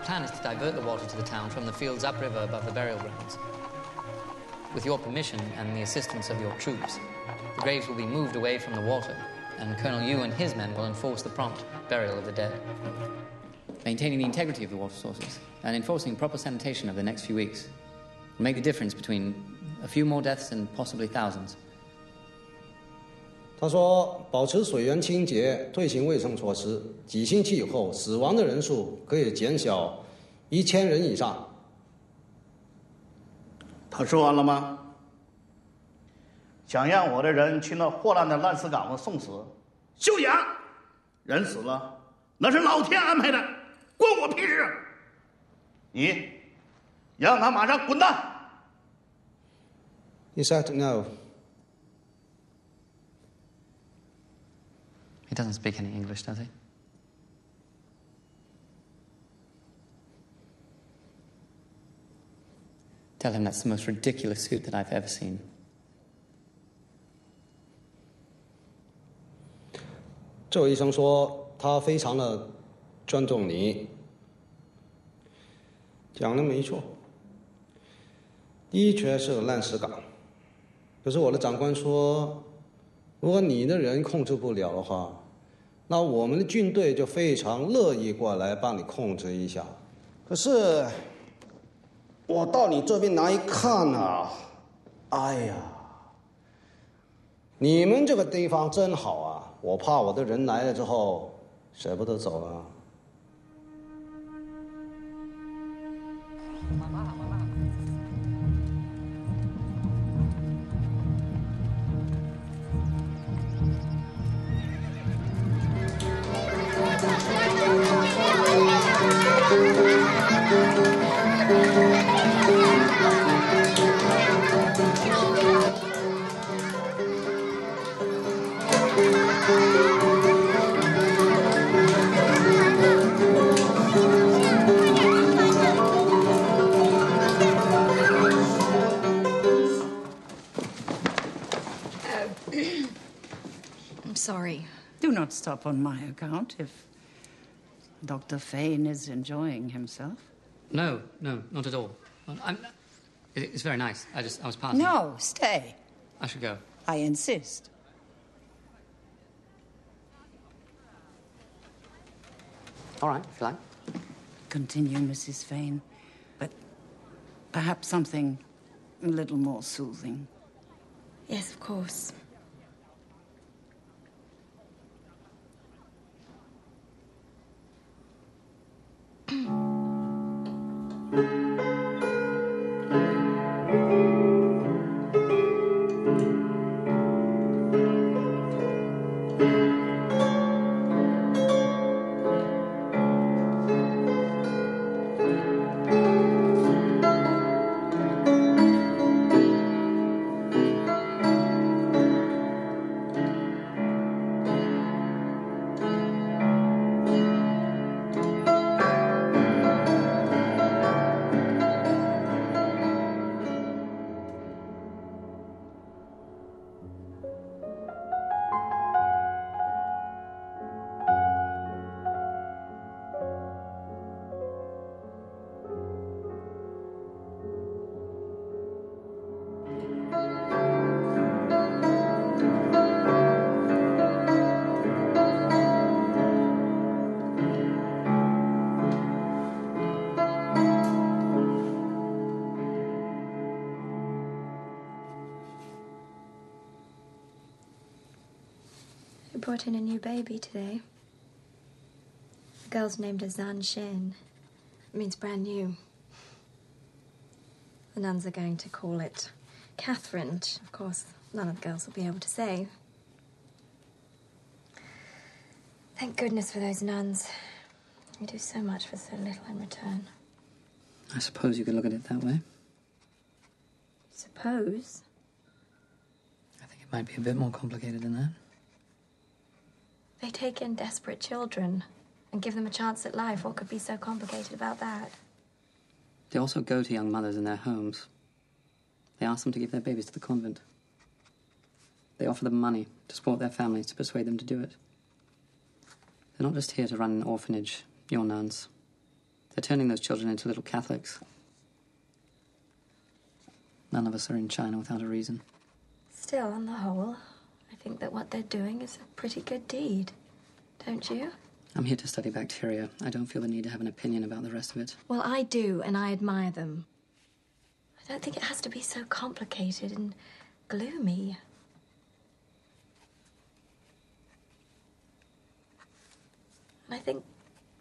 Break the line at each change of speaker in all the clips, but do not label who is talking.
plan is to divert the water to the town from the fields upriver above the burial grounds. With your permission and the assistance of your troops, the graves will be moved away from the water, and Colonel Yu and his men will enforce the prompt burial of the dead. Maintaining the integrity of the water sources and enforcing proper sanitation over the next few weeks will make the difference between a few more deaths and possibly thousands.
他说，保持水源清洁，推行卫生措施，几星期以后，死亡的人数可以减小1000人以上。
他说完了吗？想让我的人去那霍乱的烂死岗子送死，休想！人死了，那是老天安排的，关我屁事！你让他马上滚蛋！
He said no.
He doesn't speak any English, does he? Tell him that's the most ridiculous suit that I've ever seen.
这位医生说，他非常的尊重你，讲的没错，的确是个烂死岗。可是我的长官说，如果你的人控制不了的话，那我们的军队就非常乐意过来帮你控制一下。可是我到你这边来一看啊，哎呀，你们这个地方真好啊！我怕我的人来了之后舍不得走了。
I'm sorry.
Do not stop on my account if Dr. Fane is enjoying himself.
No, not at all. It's very nice. I was passing.
No, stay.
I should go.
I insist.
All right, if you like.
Continue, Mrs. Fane, but perhaps something a little more soothing.
Yes, of course. We brought in a new baby today. The girl's named Zan Shin. It means brand new. The nuns are going to call it Catherine, which, of course, none of the girls will be able to say. Thank goodness for those nuns. They do so much for so little in return.
I suppose you could look at it that way.
Suppose?
I think it might be a bit more complicated than that.
They take in desperate children and give them a chance at life. What could be so complicated about that?
They also go to young mothers in their homes. They ask them to give their babies to the convent. They offer them money to support their families, to persuade them to do it. They're not just here to run an orphanage, your nuns. They're turning those children into little Catholics. None of us are in China without a reason.
Still, on the whole, I think that what they're doing is a pretty good deed. Don't you?
I'm here to study bacteria. I don't feel the need to have an opinion about the rest of it.
Well, I do, and I admire them. I don't think it has to be so complicated and gloomy. And I think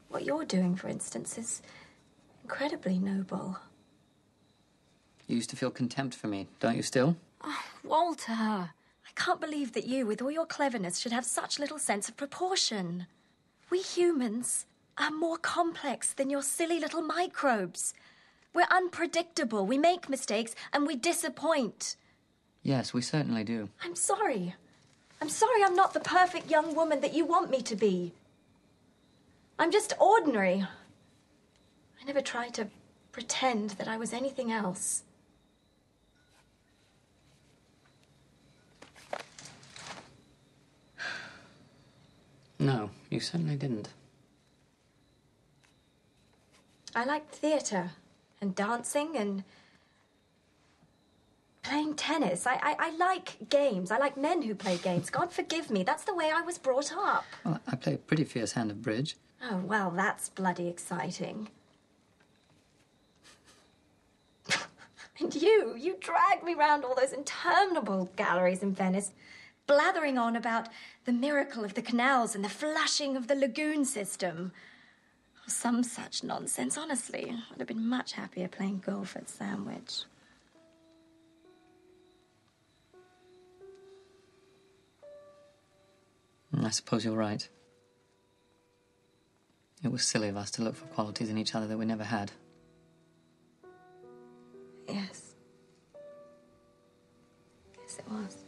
what you're doing, for instance, is incredibly noble.
You used to feel contempt for me, don't you still?
Oh, Walter, I can't believe that you, with all your cleverness, should have such little sense of proportion. We humans are more complex than your silly little microbes. We're unpredictable, we make mistakes, and we disappoint.
Yes, we certainly do.
I'm sorry. I'm sorry I'm not the perfect young woman that you want me to be. I'm just ordinary. I never tried to pretend that I was anything else.
No, you certainly didn't.
I liked theatre and dancing and playing tennis. I like games. I like men who play games. God forgive me. That's the way I was brought up.
Well, I play a pretty fierce hand of bridge.
Oh, well, that's bloody exciting. And you dragged me round all those interminable galleries in Venice, blathering on about the miracle of the canals and the flushing of the lagoon system. Some such nonsense, honestly. I'd have been much happier playing golf at Sandwich.
I suppose you're right. It was silly of us to look for qualities in each other that we never had.
Yes. Yes, it was.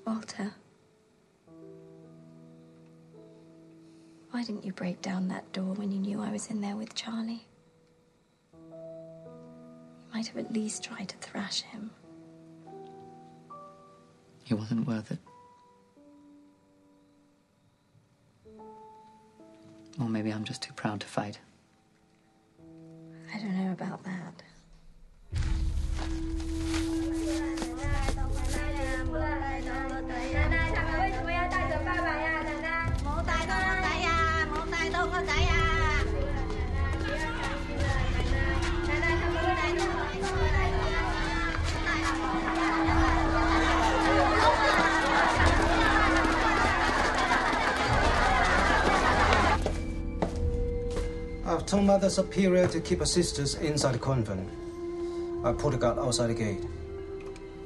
Walter. Why didn't you break down that door when you knew I was in there with Charlie? You might have at least tried to thrash him.
He wasn't worth it. Or maybe I'm just too proud to fight.
I don't know about that.
I've told Mother Superior to keep her sisters inside the convent. I put a guard outside the gate.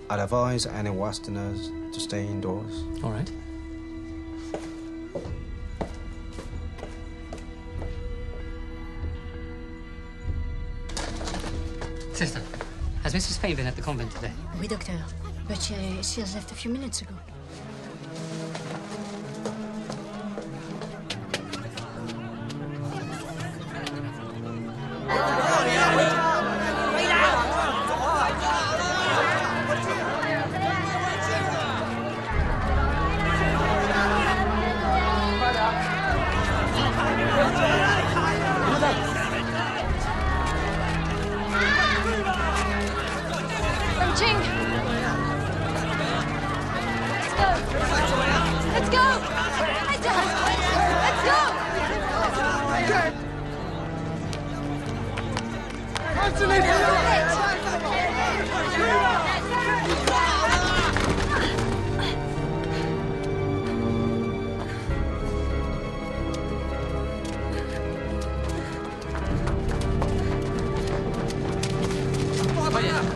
I'd advise any Westerners to stay indoors.
All right. Sister, has Mrs. Fane been at the convent today?
Oui, docteur. But she has left a few minutes ago.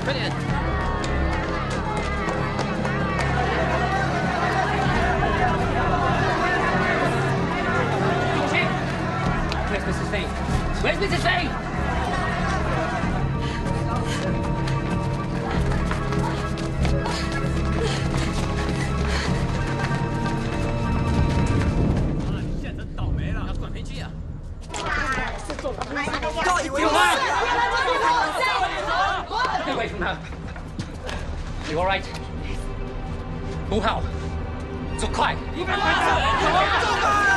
Brilliant. Where's Mrs. Fane? Where's Mrs. Fane? Get away from her. You all right? 吴好，
走快！100块走！走快！